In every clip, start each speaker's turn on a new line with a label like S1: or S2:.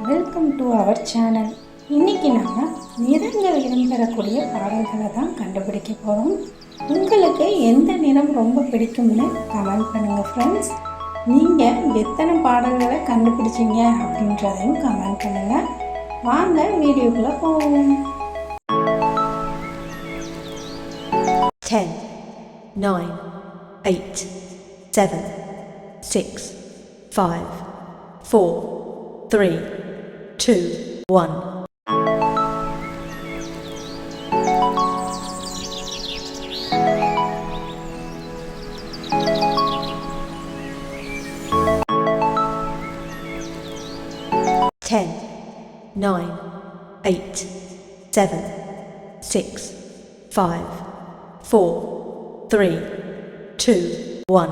S1: Welcome to our channel. இன்றைக்கி நம்ம நிறங்கள் இடம்பெறக்கூடிய பாடல்களை தான் கண்டுபிடிக்க போகிறோம். உங்களுக்கு எந்த நிறம் ரொம்ப பிடிக்கும்னு கமெண்ட் பண்ணுங்கள் ஃப்ரெண்ட்ஸ். நீங்கள் எத்தனை பாடல்களை கண்டுபிடிச்சிங்க அப்படின்றதையும் கமெண்ட் பண்ணுங்கள். வாங்க வீடியோக்குள்ளே போவோம்.
S2: 10, 9, 8, 7, 6, 5, 4, 3, 2, 1. 10, 9, 8, 7, 6, 5, 4, 3, 2, 1.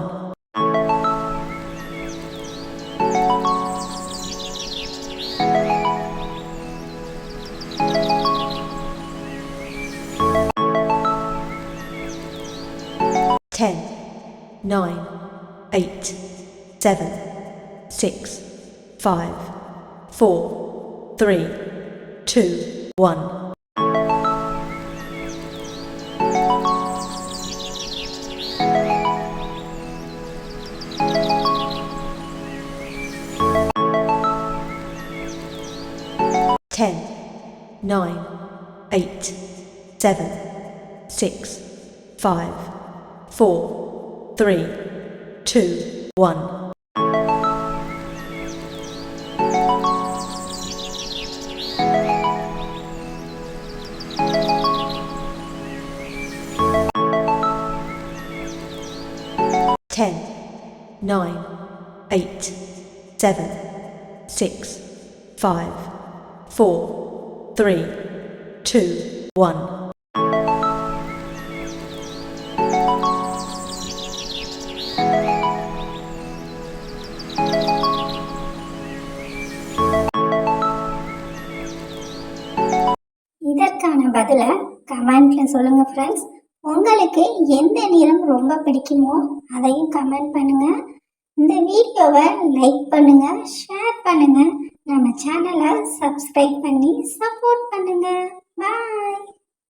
S2: 10, 9, 8, 7, 6, 5, 4, 3, 2, 1. 10, 9, 8, 7, 6, 5, 4, 3, 2, 1. 10, 9, 8, 7, 6, 5, 4, 3, 2, 1.
S3: இதற்கான பதிலை கமெண்ட்ல சொல்லுங்க ஃப்ரெண்ட்ஸ். உங்களுக்கு எந்த நிறம் ரொம்ப பிடிக்குமோ அதையும் கமெண்ட் பண்ணுங்க. இந்த வீடியோவை லைக் பண்ணுங்க, ஷேர் பண்ணுங்க, நம்ம சேனலை சப்ஸ்கிரைப் பண்ணி சப்போர்ட் பண்ணுங்க. பாய்.